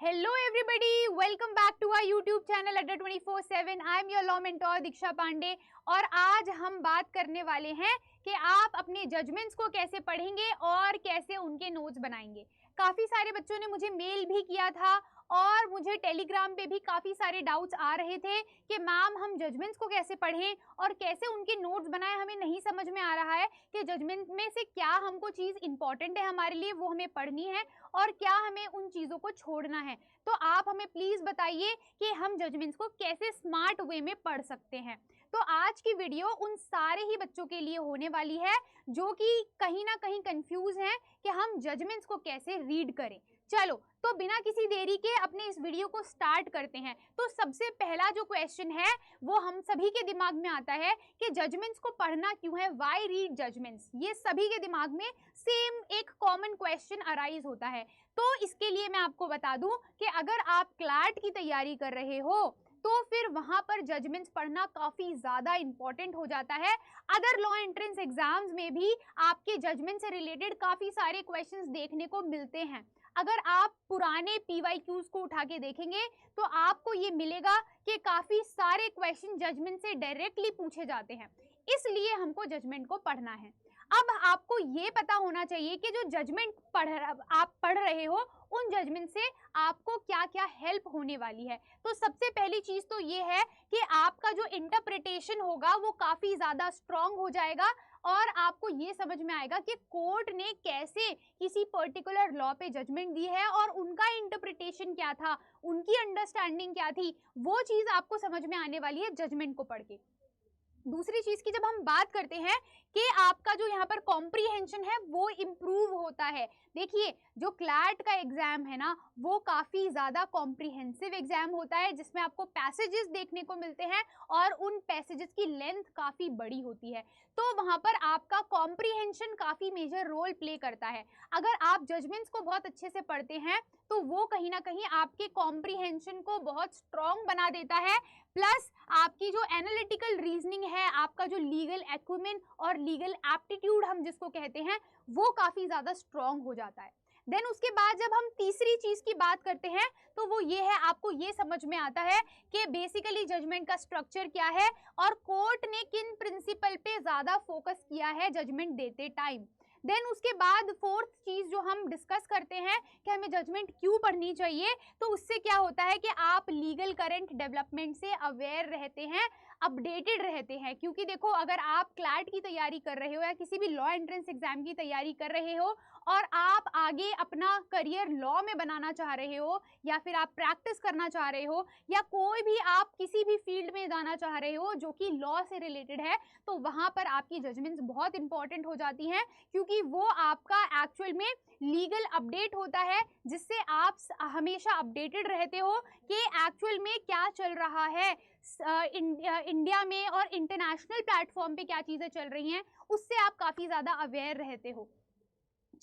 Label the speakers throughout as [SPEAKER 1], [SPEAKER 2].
[SPEAKER 1] Hello everybody, welcome back to our YouTube channel Adda 24/7. I am your law mentor दीक्षा पांडे और आज हम बात करने वाले हैं कि आप अपने जजमेंट्स को कैसे पढ़ेंगे और कैसे उनके नोट्स बनाएंगे। काफ़ी सारे बच्चों ने मुझे मेल भी किया था और मुझे टेलीग्राम पे भी काफ़ी सारे डाउट्स आ रहे थे कि मैम हम जजमेंट्स को कैसे पढ़ें और कैसे उनके नोट्स बनाएं। हमें नहीं समझ में आ रहा है कि जजमेंट में से क्या हमको चीज़ इंपॉर्टेंट है हमारे लिए, वो हमें पढ़नी है और क्या हमें उन चीज़ों को छोड़ना है। तो आप हमें प्लीज़ बताइए कि हम जजमेंट्स को कैसे स्मार्ट वे में पढ़ सकते हैं। तो आज की वीडियो उन सारे ही बच्चों के लिए होने वाली है जो कि कहीं ना कहीं कंफ्यूज हैं कि हम जजमेंट्स को कैसे रीड करें। चलो तो बिना किसी देरी के अपने इस वीडियो को स्टार्ट करते हैं। तो सबसे पहला जो क्वेश्चन है वो हम सभी के दिमाग में आता है कि जजमेंट्स को पढ़ना क्यों है, व्हाई रीड जजमेंट्स। ये सभी के दिमाग में सेम एक कॉमन क्वेश्चन अराइज होता है। तो इसके लिए मैं आपको बता दूं कि अगर आप क्लैट की तैयारी कर रहे हो तो फिर वहां पर जजमेंट्स पढ़ना काफी ज्यादा इंपॉर्टेंट हो जाता है। अदर लॉ एंट्रेंस एग्जाम्स में भी आपके जजमेंट से रिलेटेड काफी सारे क्वेश्चंस देखने को मिलते हैं। अगर आप पुराने PYQs को उठा के देखेंगे तो आपको ये मिलेगा कि काफी सारे क्वेश्चन जजमेंट से डायरेक्टली पूछे जाते हैं, इसलिए हमको जजमेंट को पढ़ना है। अब आपको ये पता होना चाहिए कि जो जजमेंट आप पढ़ रहे हो उन जजमेंट से आपको क्या क्या हेल्प होने वाली है। तो सबसे पहली चीज तो ये है कि आपका जो इंटरप्रिटेशन होगा वो काफी ज्यादा स्ट्रांग हो जाएगा और आपको ये समझ में आएगा कि कोर्ट ने कैसे किसी पर्टिकुलर लॉ पे जजमेंट दी है और उनका इंटरप्रिटेशन क्या था, उनकी अंडरस्टैंडिंग क्या थी, वो चीज आपको समझ में आने वाली है जजमेंट को पढ़ के। दूसरी चीज की जब हम बात करते हैं कि आपका जो यहाँ पर कॉम्प्रीहेंशन है वो इम्प्रूव होता है। देखिए जो क्लैट का एग्जाम है ना वो काफी ज्यादा कॉम्प्रीहेंसिव एग्जाम होता है जिसमें आपको पैसेजेस देखने को मिलते हैं और उन पैसेजेस की लेंथ काफी बड़ी होती है। तो वहां पर आपका कॉम्प्रीहेंशन काफी मेजर रोल प्ले करता है। अगर आप जजमेंट्स को बहुत अच्छे से पढ़ते हैं तो वो कहीं ना कहीं आपके कॉम्प्रीहेंशन को बहुत स्ट्रॉन्ग बना देता है, प्लस आपकी जो एनालिटिकल रीजनिंग है, आपका जो लीगल एक्विमेंट और लीगल एप्टीट्यूड हम जिसको कहते हैं वो काफी ज्यादा स्ट्रॉन्ग हो जाता है। देन उसके बाद जब हम तीसरी चीज की बात करते हैं तो वो ये है, आपको ये समझ में आता है कि बेसिकली जजमेंट का स्ट्रक्चर क्या है और कोर्ट ने किन प्रिंसिपल पे ज्यादा फोकस किया है जजमेंट देते टाइम। देन उसके बाद फोर्थ चीज जो हम डिस्कस करते हैं कि हमें जजमेंट क्यों पढ़नी चाहिए, तो उससे क्या होता है कि आप लीगल करंट डेवलपमेंट से अवेयर रहते हैं, अपडेटेड रहते हैं। क्योंकि देखो अगर आप क्लैट की तैयारी कर रहे हो या किसी भी लॉ एंट्रेंस एग्जाम की तैयारी कर रहे हो और आप आगे अपना करियर लॉ में बनाना चाह रहे हो या फिर आप प्रैक्टिस करना चाह रहे हो या कोई भी आप किसी भी फील्ड में जाना चाह रहे हो जो कि लॉ से रिलेटेड है, तो वहां पर आपकी जजमेंट्स बहुत इंपॉर्टेंट हो जाती हैं क्योंकि वो आपका एक्चुअल में लीगल अपडेट होता है जिससे आप हमेशा अपडेटेड रहते हो कि एक्चुअल में क्या चल रहा है इंडिया में और इंटरनेशनल प्लेटफॉर्म पे क्या चीजें चल रही हैं, उससे आप काफी ज्यादा अवेयर रहते हो।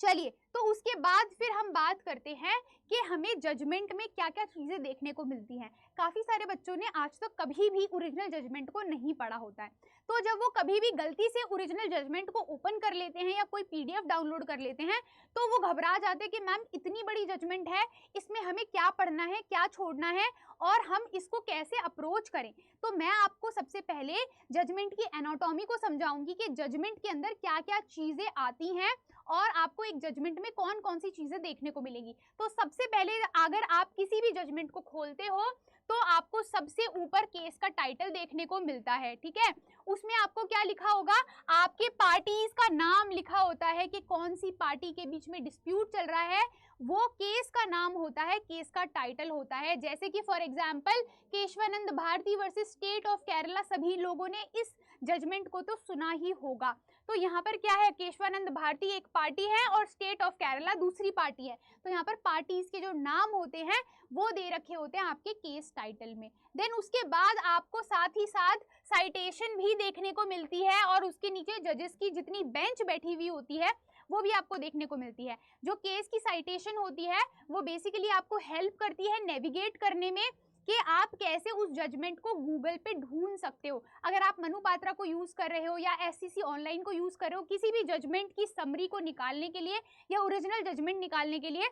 [SPEAKER 1] चलिए तो उसके बाद फिर हम बात करते हैं कि हमें जजमेंट में क्या क्या चीजें देखने को मिलती हैं। काफी सारे बच्चों ने आज तक कभी भी ओरिजिनल जजमेंट को नहीं पढ़ा होता है, तो जब वो कभी भी गलती से ओरिजिनल जजमेंट को ओपन कर लेते हैं या कोई PDF डाउनलोड कर लेते हैं तो वो घबरा जाते हैं कि मैम इतनी बड़ी जजमेंट है, इसमें हमें क्या पढ़ना है, क्या छोड़ना है और हम इसको कैसे अप्रोच करें। तो मैं आपको सबसे पहले जजमेंट की एनाटॉमी को समझाऊंगी कि जजमेंट के अंदर क्या क्या चीजें आती हैं और आपको एक जजमेंट में कौन कौन सी चीजें देखने को मिलेंगी। तो सबसे पहले अगर आप किसी भी जजमेंट को खोलते हो तो आपको सबसे ऊपर केस का टाइटल देखने को मिलता है, ठीक है। उसमें आपको क्या लिखा होगा, आपके पार्टीज का नाम लिखा होता है कि कौन सी पार्टी के बीच में डिस्प्यूट चल रहा है, वो केस का नाम होता है, केस का टाइटल होता है। जैसे कि for example Keshavananda Bharati versus state of Kerala, सभी लोगों ने इस जजमेंट को तो सुना ही होगा। तो यहाँ पर क्या है, केशवानंद भारती एक पार्टी है और स्टेट ऑफ केरला दूसरी पार्टी है। तो यहाँ पर पार्टीज के जो नाम होते हैं वो दे रखे होते हैं आपके केस टाइटल में। देन उसके बाद आपको साथ ही साथ साइटेशन भी देखने को मिलती है और उसके नीचे जजेस की जितनी बेंच बैठी हुई होती है वो भी आपको देखने को मिलती है। जो केस की साइटेशन होती है वो बेसिकली आपको हेल्प करती है नेविगेट करने में कि आप कैसे उस जजमेंट को गूगल पे ढूंढ सकते हो। अगर आप मनु बात्रा को यूज कर रहे हो या SCC ऑनलाइन को यूज कर रहे हो किसी भी जजमेंट की समरी को निकालने के लिए या ओरिजिनल जजमेंट निकालने के लिए,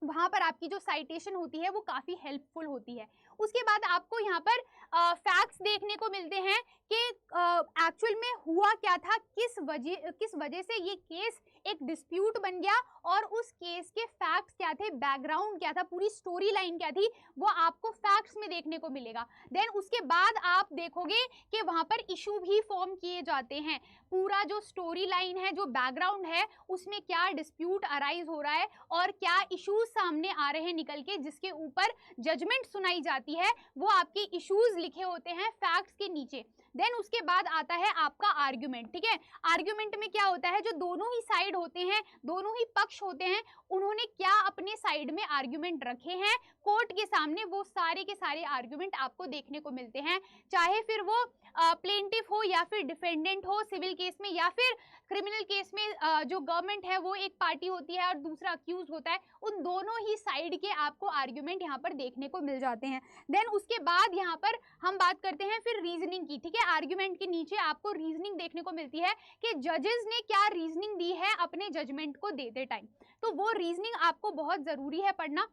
[SPEAKER 1] वहाँ पर आपकी जो साइटेशन होती है वो काफ़ी हेल्पफुल होती है। उसके बाद आपको यहाँ पर फैक्ट्स देखने को मिलते हैं कि एक्चुअल में हुआ क्या था, किस वजह से ये केस एक डिस्प्यूट बन गया और उस केस के फैक्ट्स क्या थे, बैकग्राउंड क्या था, पूरी स्टोरी लाइन क्या थी, वो आपको फैक्ट्स में देखने को मिलेगा। देन उसके बाद आप देखोगे कि वहाँ पर इशू भी फॉर्म किए जाते हैं। पूरा जो स्टोरी लाइन है, जो बैकग्राउंड है, उसमें क्या डिस्प्यूट अराइज हो रहा है और क्या इश्यूज सामने आ रहे हैं निकल के, जिसके ऊपर जजमेंट सुनाई जाती है, वो आपके इश्यूज लिखे होते हैं फैक्ट्स के नीचे। देन उसके बाद आता है आपका आर्ग्यूमेंट। ठीक है, आर्ग्यूमेंट में क्या होता है, जो दोनों ही साइड होते हैं, दोनों ही पक्ष होते हैं, उन्होंने क्या अपने साइड में आर्ग्यूमेंट रखे हैं कोर्ट के सामने, वो सारे के सारे आर्ग्यूमेंट आपको देखने को मिलते हैं। चाहे फिर वो प्लेंटिफ हो या फिर डिफेंडेंट हो सिविल केस में, या फिर क्रिमिनल केस में जो गवर्नमेंट है वो एक पार्टी होती है और दूसरा अक्यूज होता है, उन दोनों ही साइड के आपको आर्ग्यूमेंट यहाँ पर देखने को मिल जाते हैं। देन उसके बाद यहाँ पर हम बात करते हैं फिर रीजनिंग की। ठीक है, आर्ग्यूमेंट के नीचे आपको रीजनिंग देखने को मिलती है कि जजेस ने क्या रीजनिंग दी है अपने जजमेंट को देते टाइम, तो वो रीजनिंग आपको बहुत जरूरी है पढ़ना।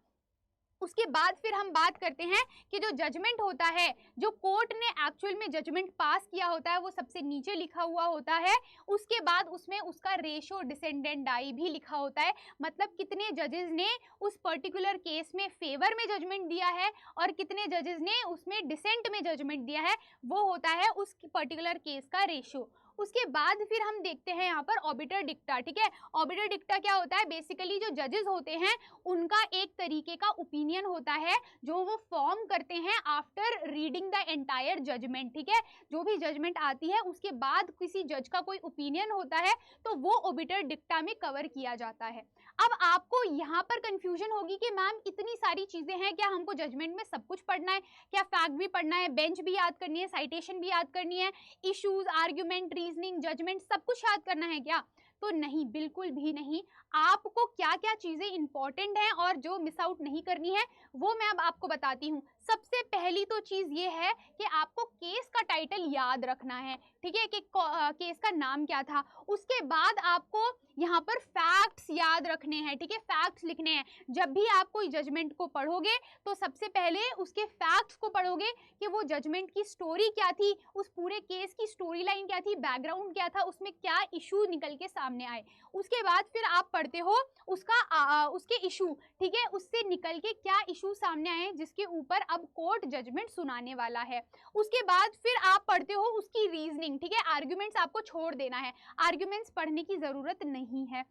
[SPEAKER 1] उसके बाद फिर हम बात करते हैं कि जो जजमेंट होता है, जो कोर्ट ने एक्चुअल में जजमेंट पास किया होता है, वो सबसे नीचे लिखा हुआ होता है। उसके बाद उसमें उसका रेशो डिसेंडेंट डाई भी लिखा होता है, मतलब कितने जजेस ने उस पर्टिकुलर केस में फेवर में जजमेंट दिया है और कितने जजेस ने उसमें डिसेंट में जजमेंट दिया है, वो होता है उस पर्टिकुलर केस का रेशो। उसके बाद फिर हम देखते हैं यहाँ पर ऑबिटर डिक्टा। ठीक है, ऑबिटर डिक्टा क्या होता है, बेसिकली जो जजेस होते हैं उनका एक तरीके का ओपिनियन होता है जो वो फॉर्म करते हैं after reading the entire judgment. ठीक है, जो भी जजमेंट आती है उसके बाद किसी जज का कोई ओपिनियन होता है तो वो ऑबिटर डिक्टा में कवर किया जाता है। अब आपको यहाँ पर कंफ्यूजन होगी कि मैम इतनी सारी चीजें हैं, क्या हमको जजमेंट में सब कुछ पढ़ना है, क्या फैक्ट भी पढ़ना है, बेंच भी याद करनी है, साइटेशन भी याद करनी है, इश्यूज, आर्ग्यूमेंट, रीजनिंग, जजमेंट सब कुछ याद करना है क्या? तो नहीं, बिल्कुल भी नहीं। आपको क्या क्या चीजें इंपॉर्टेंट हैं और जो मिस आउट नहीं करनी है वो मैं अब आपको बताती हूँ। सबसे पहली तो चीज ये है कि आपको केस का टाइटल याद रखना है। ठीक है, कि केस का नाम क्या था। उसके बाद आपको यहाँ पर फैक्ट्स याद रखने हैं। ठीक है, फैक्ट्स लिखने हैं। जब भी आप कोई जजमेंट को पढ़ोगे तो सबसे पहले उसके फैक्ट्स को पढ़ोगे कि वो जजमेंट की स्टोरी क्या थी, उस पूरे केस की स्टोरी लाइन क्या थी, बैकग्राउंड क्या था, उसमें क्या इशू निकल के सामने आए। उसके बाद फिर आप पढ़ते हो उसका उसके इशू। ठीक है, उससे निकल के क्या इशू सामने आए जिसके ऊपर अब कोर्ट जजमेंट सुनाने वाला है। उसके बाद फिर आप पढ़ते हो उसकी रीजनिंग। ठीक है, आर्ग्यूमेंट्स आपको छोड़ देना है, आर्ग्यूमेंट्स पढ़ने की जरूरत नहीं है।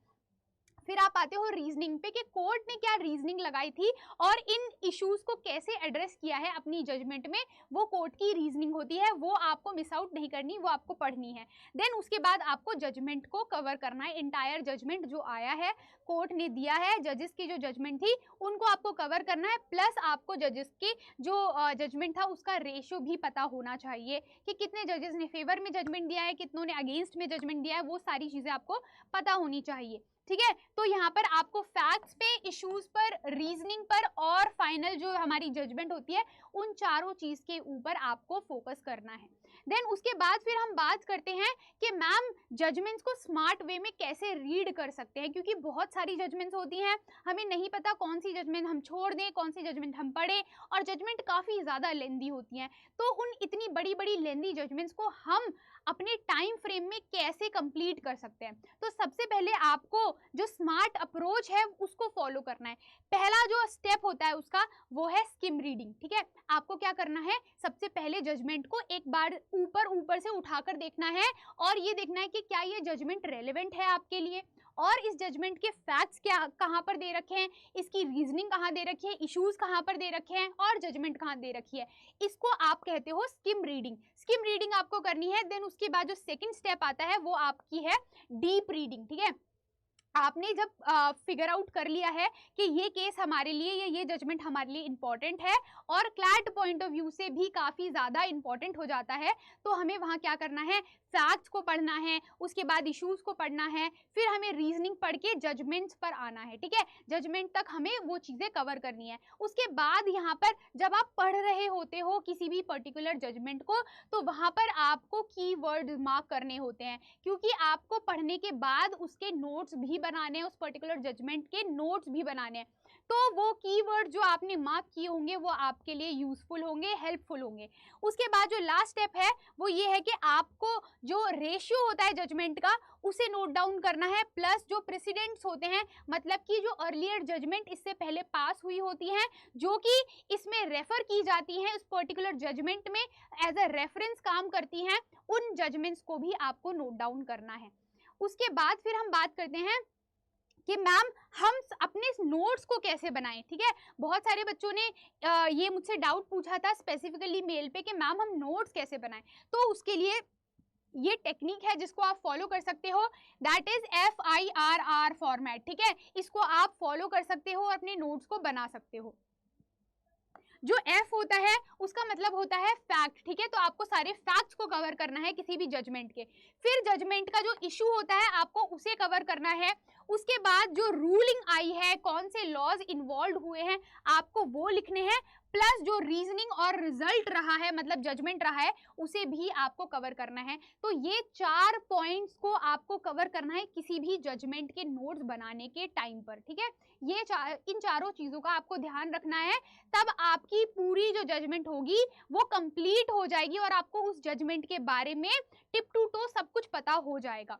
[SPEAKER 1] फिर आप आते हो रीजनिंग पे कि कोर्ट ने क्या रीजनिंग लगाई थी और इन इश्यूज को कैसे एड्रेस किया है अपनी जजमेंट में, वो कोर्ट की रीजनिंग होती है, वो आपको मिस आउट नहीं करनी, वो आपको पढ़नी है। देन उसके बाद आपको जजमेंट को कवर करना है, इंटायर जजमेंट जो आया है कोर्ट ने दिया है, जजेस की जो जजमेंट थी उनको आपको कवर करना है। प्लस आपको जजेस की जो जजमेंट था उसका रेशियो भी पता होना चाहिए कि कितने जजेस ने फेवर में जजमेंट दिया है, कितनों ने अगेंस्ट में जजमेंट दिया है, वो सारी चीजें आपको पता होनी चाहिए। ठीक है, तो यहाँ पर आपको फैक्ट्स पे, इश्यूज पर, रीजनिंग पर और फाइनल जो हमारी जजमेंट होती है उन चारों चीज के ऊपर आपको फोकस करना है। देन उसके बाद फिर हम बात करते हैं कि मैम जजमेंट्स को स्मार्ट वे में कैसे रीड कर सकते हैं, क्योंकि बहुत सारी जजमेंट्स होती हैं, हमें नहीं पता कौन सी जजमेंट हम छोड़ दें, कौन सी जजमेंट हम पढ़ें, और जजमेंट काफ़ी ज़्यादा लेंदी होती हैं। तो उन इतनी बड़ी बड़ी लेंदी जजमेंट्स को हम अपने टाइम फ्रेम में कैसे कंप्लीट कर सकते हैं। तो सबसे पहले आपको जो स्मार्ट अप्रोच है उसको फॉलो करना है। पहला जो स्टेप होता है उसका वो है स्किम रीडिंग। ठीक है, आपको क्या करना है, सबसे पहले जजमेंट को एक बार ऊपर ऊपर से उठाकर देखना है और ये देखना है कि क्या ये जजमेंट रेलेवेंट है आपके लिए, और इस जजमेंट के फैक्ट्स क्या कहाँ पर दे रखे हैं, इसकी रीजनिंग कहाँ दे रखी है, इश्यूज कहाँ पर दे रखे हैं और जजमेंट कहाँ दे रखी है। इसको आप कहते हो स्किम रीडिंग। स्किम रीडिंग आपको करनी है। देन उसके बाद जो सेकंड स्टेप आता है वो आपकी है डीप रीडिंग। ठीक है, आपने जब फिगर आउट कर लिया है कि ये केस हमारे लिए या ये जजमेंट हमारे लिए इंपॉर्टेंट है और क्लैट पॉइंट ऑफ व्यू से भी काफ़ी ज़्यादा इंपॉर्टेंट हो जाता है, तो हमें वहाँ क्या करना है, फैक्ट्स को पढ़ना है, उसके बाद इश्यूज को पढ़ना है, फिर हमें रीजनिंग पढ़ के जजमेंट्स पर आना है। ठीक है, जजमेंट तक हमें वो चीज़ें कवर करनी है। उसके बाद यहाँ पर जब आप पढ़ रहे होते हो किसी भी पर्टिकुलर जजमेंट को, तो वहाँ पर आपको कीवर्ड मार्क करने होते हैं, क्योंकि आपको पढ़ने के बाद उसके नोट्स भी बनाने हैं, उस पर्टिकुलर जजमेंट के नोट्स भी बनाने हैं। तो वो कीवर्ड जो आपने मार्क किए होंगे वो आपके लिए यूजफुल होंगे, हेल्पफुल होंगे। उसके बाद जो लास्ट स्टेप है वो ये है कि आपको जो रेशियो होता है जजमेंट का उसे नोट डाउन करना है, प्लस जो प्रेसिडेंट्स होते हैं, मतलब कि जो अर्लियर जजमेंट इससे पहले पास हुई होती हैं, जो कि इसमें रेफर की जाती हैं, उस पर्टिकुलर जजमेंट में एज अ रेफरेंस काम करती हैं, उन जजमेंट्स को भी आपको नोट डाउन करना है। उसके बाद फिर हम बात करते हैं कि मैम हम अपने नोट्स को कैसे बनाएं। ठीक है, बहुत सारे बच्चों ने ये मुझसे डाउट पूछा था स्पेसिफिकली मेल पे कि मैम हम नोट्स कैसे बनाएं। तो उसके लिए ये टेक्निक है जिसको आप फॉलो कर सकते हो, दैट इज FIRR फॉर्मेट। ठीक है, इसको आप फॉलो कर सकते हो और अपने नोट्स को बना सकते हो। जो F होता है उसका मतलब होता है फैक्ट। ठीक है, तो आपको सारे फैक्ट्स को कवर करना है किसी भी जजमेंट के। फिर जजमेंट का जो इशू होता है आपको उसे कवर करना है। उसके बाद जो रूलिंग आई है, कौन से लॉज इन्वॉल्व हुए हैं, आपको वो लिखने हैं, प्लस जो रीजनिंग और रिजल्ट रहा है, मतलब जजमेंट रहा है, उसे भी आपको कवर करना है। तो ये 4 पॉइंट्स को आपको कवर करना है किसी भी जजमेंट के नोट्स बनाने के टाइम पर। ठीक है, ये इन चारों चीजों का आपको ध्यान रखना है, तब आपकी पूरी जो जजमेंट होगी वो कंप्लीट हो जाएगी और आपको उस जजमेंट के बारे में टिप टू टो सब कुछ पता हो जाएगा।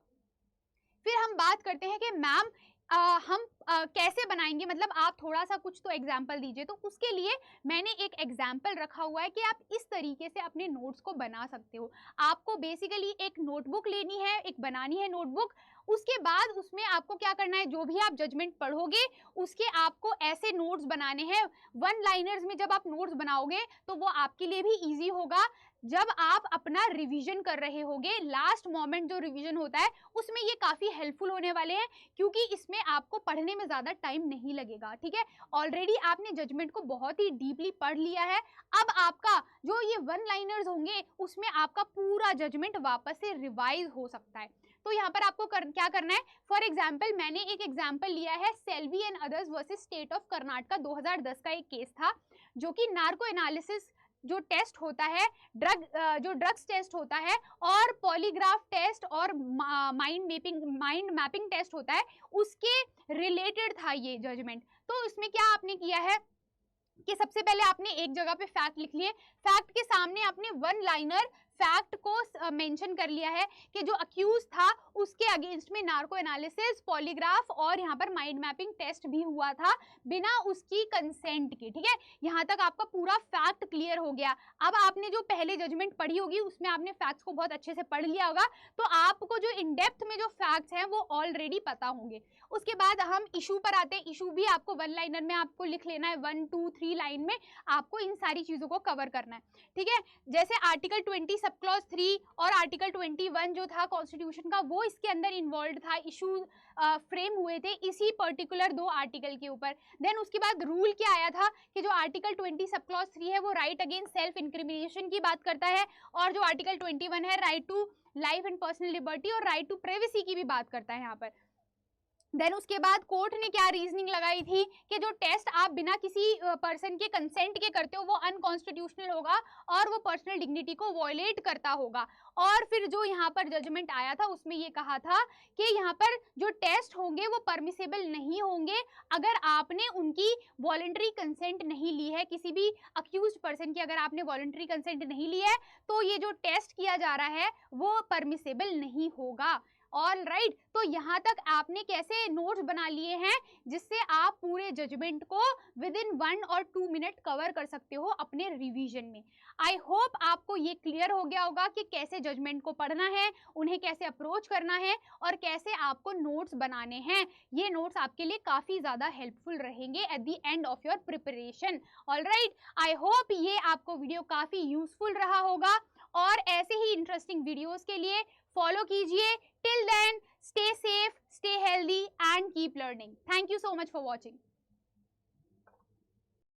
[SPEAKER 1] फिर हम बात करते हैं कि मैम हम कैसे बनाएंगे, मतलब आप थोड़ा सा कुछ तो एग्जाम्पल दीजिए। तो उसके लिए मैंने एक एग्जाम्पल रखा हुआ है कि आप इस तरीके से अपने नोट्स को बना सकते हो। आपको बेसिकली एक नोटबुक लेनी है, एक बनानी है नोटबुक। उसके बाद उसमें आपको क्या करना है, जो भी आप जजमेंट पढ़ोगे उसके आपको ऐसे नोट्स बनाने हैं, वन लाइनर्स में। जब आप नोट्स बनाओगे तो वो आपके लिए भी ईजी होगा जब आप अपना रिवीजन कर रहे होगे। लास्ट मोमेंट जो रिवीजन होता है उसमें ये काफी हेल्पफुल होने वाले हैं, क्योंकि इसमें आपको पढ़ने में ज्यादा टाइम नहीं लगेगा। ठीक है, ऑलरेडी आपने जजमेंट को बहुत ही डीपली पढ़ लिया है। अब आपका जो ये वन लाइनर्स होंगे उसमें आपका पूरा जजमेंट वापस से रिवाइज हो सकता है। तो यहाँ पर आपको क्या करना है, फॉर एग्जाम्पल मैंने एक एग्जाम्पल लिया है, Selvi and others versus state of Karnataka 2010 का एक केस था, जो कि नार्को एनालिसिस जो टेस्ट होता है, जो ड्रग्स टेस्ट होता है, और पॉलीग्राफ टेस्ट और माइंड मैपिंग टेस्ट होता है, उसके रिलेटेड था ये जजमेंट। तो इसमें क्या आपने किया है कि सबसे पहले आपने एक जगह पे फैक्ट लिख लिए, फैक्ट के सामने आपने वन लाइनर फैक्ट को मेंशन कर लिया है कि जो अक्यूज था उसके अगेंस्ट में नार्को एनालिसिस, पॉलीग्राफ और यहाँ पर माइंड मैपिंग टेस्ट भी हुआ था बिना उसकी कंसेंट के। ठीक है, यहाँ तक आपका पूरा फैक्ट क्लियर हो गया। अब आपने जो पहले जजमेंट पढ़ी होगी उसमें आपने फैक्ट्स को बहुत अच्छे से पढ़ लिया होगा, तो आपको जो इन डेप्थ में जो फैक्ट्स हैं वो ऑलरेडी पता होंगे। उसके बाद हम इशू पर आते हैं। इशू भी आपको वन लाइनर में आपको लिख लेना है, 1 2 3 लाइन में आपको इन सारी चीजों को कवर करना है। ठीक है, जैसे आर्टिकल 20 सब क्लॉज 3 और आर्टिकल 21 जो था कॉन्स्टिट्यूशन का, वो इसके अंदर इन्वॉल्व था, इशू फ्रेम हुए थे इसी पर्टिकुलर 2 आर्टिकल के ऊपर। देन उसके बाद रूल क्या आया था कि जो आर्टिकल 20 सब क्लॉज 3 है वो राइट अगेंस्ट सेल्फ इंक्रिमिनेशन की बात करता है, और जो आर्टिकल 21 है right to life and personal liberty और राइट टू प्राइवेसी की भी बात करता है यहाँ पर। देन उसके बाद कोर्ट ने क्या रीजनिंग लगाई थी कि जो टेस्ट आप बिना किसी पर्सन के कंसेंट के करते हो वो अनकॉन्स्टिट्यूशनल होगा और वो पर्सनल डिग्निटी को वॉयलेट करता होगा। और फिर जो यहाँ पर जजमेंट आया था उसमें ये कहा था कि यहाँ पर जो टेस्ट होंगे वो परमिसेबल नहीं होंगे अगर आपने उनकी वॉलंटरी कंसेंट नहीं ली है, किसी भी अक्यूज्ड पर्सन की अगर आपने वॉलंटरी कंसेंट नहीं ली है तो ये जो टेस्ट किया जा रहा है वो परमिसेबल नहीं होगा। ऑल राइट, तो यहाँ तक आपने कैसे नोट्स बना लिए हैं जिससे आप पूरे जजमेंट को विद इन 1 और 2 मिनट कवर कर सकते हो अपने रिवीजन में। आई होप आपको ये क्लियर हो गया होगा कि कैसे जजमेंट को पढ़ना है, उन्हें कैसे अप्रोच करना है और कैसे आपको नोट्स बनाने हैं। ये नोट्स आपके लिए काफी ज्यादा हेल्पफुल रहेंगे at the end of your preparation. All right, I hope ये आपको वीडियो काफी यूजफुल रहा होगा, और ऐसे ही इंटरेस्टिंग वीडियोस के लिए फॉलो कीजिए। Till then, stay safe, stay healthy and keep learning. Thank you so much for watching.